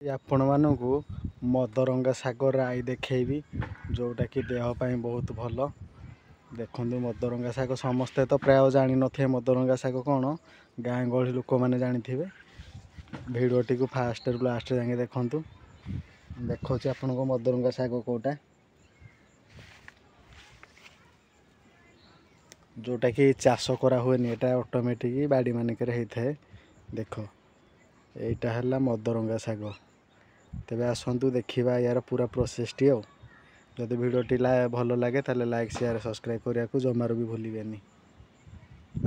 आपण मानकु मदरंगा शाग राई देखी जोटा कि देह पाई बहुत भल। देखु मदरंगा शाग समस्ते तो प्राय जानी नथिबे मदरंगा शाग कौन गाँ गहली लोक मैंने जानी थे। भिडियो टी फास्ट रु लास्ट जाए देखु देखा आपण को मदरंगा शाग कौटा जोटा कि चाष करा हुए एटा ऑटोमेटिक बाड़ी मानक होता है। देख यहीटा है मदरंगा शाग। तेबे आसतु देखा यार पूरा प्रोसेसटी आ जदि भिडटी भल लगे ताले लाइक शेयर सब्सक्राइब करने को जमार भी भूलें।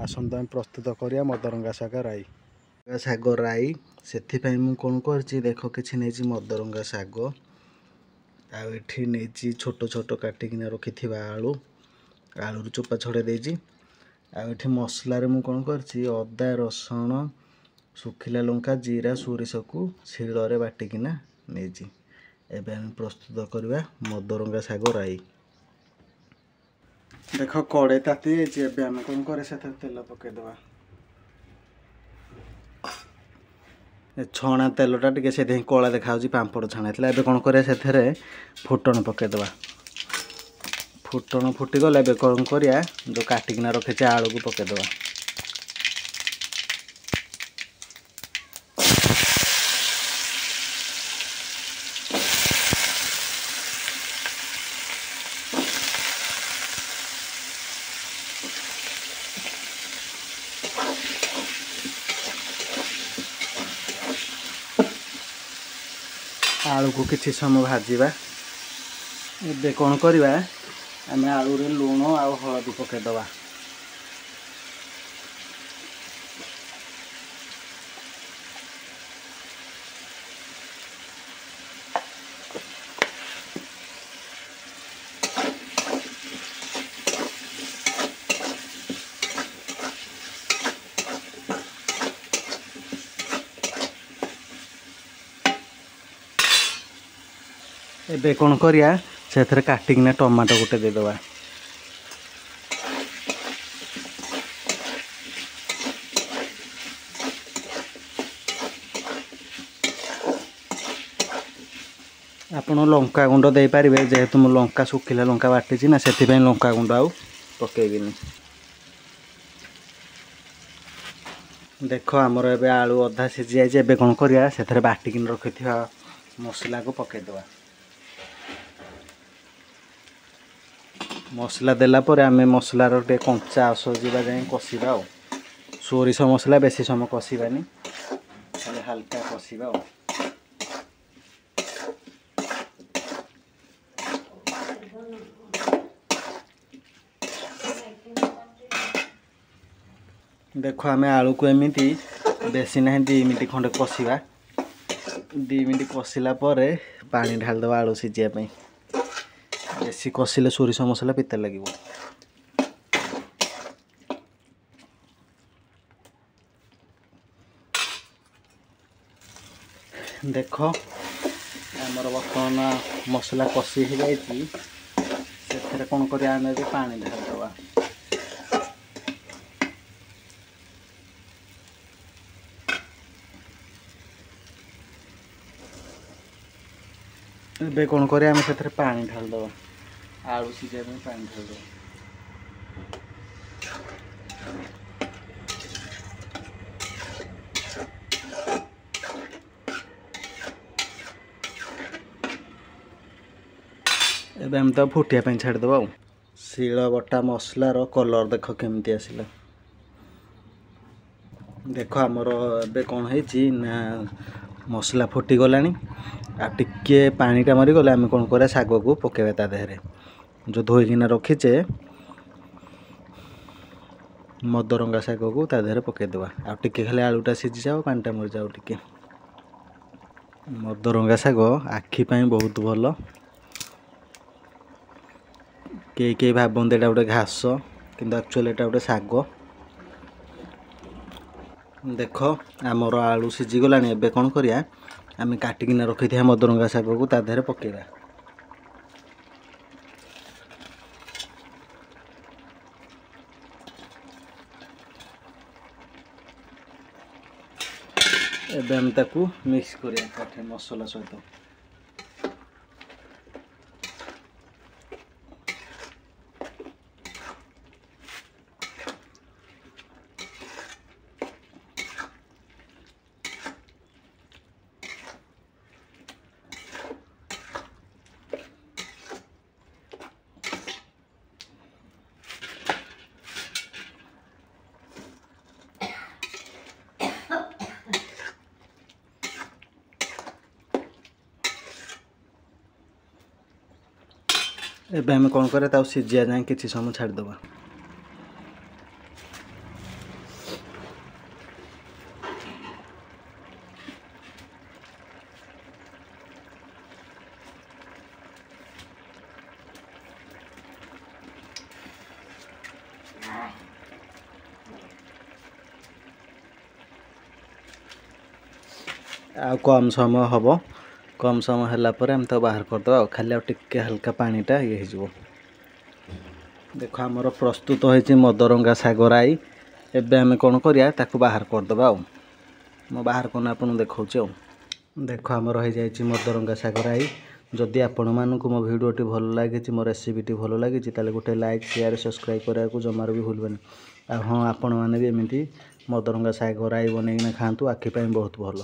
आसतु आम प्रस्तुत करिया मदरंगा शाग राई। शाग राई से कौन कर देख कि नहीं मदरंगा शाग आठी नहीं छोट छोट काटिकिना रखि आलू आलू चोपा छड़े देजी आठी मसलार मु कौन कर अदा रसुण सुखिला लंका जीरा सोरिष को शिଳରେ बाटिकिना नहीं एबे हम प्रस्तुत करवा मदरंगा शाग राई। देख कड़े ताती जाइए आम कौन करे से तेल पकईदे छणा तेलटा टे से कला देखा पापड़ छाणा है। कौन कर फुटण पकईदे फुटण फुटीगला कौन करिया जो काटिकिना रखे आलू को पकईदे आलू को किसी समय भाजवा। ए कौन करवा आम आलू रे लुण आ हलदी पकईदे एबे कौन करिया से काटिकिना टमाटो गोटे देदवा आपण लंका गुंड दे पारे जेहेतु मु लंका सुखिला लंका बाटी ना से लंका गुंड आउ पकईबिनी। देख आमर ए आलू अधा सीझी जाए कौन करिया से बाटिकिन रखि मसला को पकईदे मसला देला पर आम मसलार टे कंचा अस जावा जाए कषा सोरिष मसला बेसी समय कषानी खाली हाल्का कषा। देख आम आलू को एमती बेसी ना 2 मिनट खंडे कषा 2 मिनट कषिला पानी ढालदे आलू सीझापी बेसी कषिले सोरिष मसला पिता लगे। देख आमर बर्तमान मसला कषि हो जाए से कौन कर पानी ढालदे ए कौन कर पानी ढालदे आलू सीझा पानी ढालदे एबे हम तो फुटिया छाड़देव आ शिल बटा मसलार कलर देख केमती आसला। देख आमर ए कौन है मसला फुटीगला आ टिके पानीटा मरीगले आम कौन कर शाग को पकेबा ता देहरे जो धोईकिना रखीचे मदरंगा शाग को ता देहरे पकईदे आ टिके खाली आलूटा सीझी जाओ पानीटा मरी जाओ टिके। मदरंगा शाग आखि पाई बहुत भल। कई भावते एटा गोटे घास किंतु एक्चुअली एटा गोटे शाग। देख आमर आलू सीझीगला एबे कौन करिया आम काटिकिना रखी मदरंगा शाग को ता देहरे पकेबा। ଏବେ ଆମେ ତାକୁ ମିକ୍ସ କରିବା କାଠି ମସଲା ସହିତ। ଏବେ ଆମେ କ'ଣ କରିବା ତାକୁ ସିଝିବା ଯାଏଁ କିଛି ସମୟ ଛାଡ଼ିଦେବା। ଆଉ କମ୍ ସମୟ ହେବ, कम समय है आम तो बाहर करदे खाली टिके हल्का पानीटा ये हो। देख आमर प्रस्तुत होती मदरंगा साग राई। एबे आम कौन करिया ताकू बाहर करदे मो बाहर करना आपन देखा। देख आमर हो जाए मदरंगा साग राई। जदि आपण मानक मो भिडियोटी भल लगी मो रेसिपीटी भल लगी गोटे लाइक शेयर सब्सक्राइब करने को जमार भी भूलबेनि। हाँ आपण मैंने भी एमती मदरंगा साग राई बनईना खातु आखिपाई बहुत भल।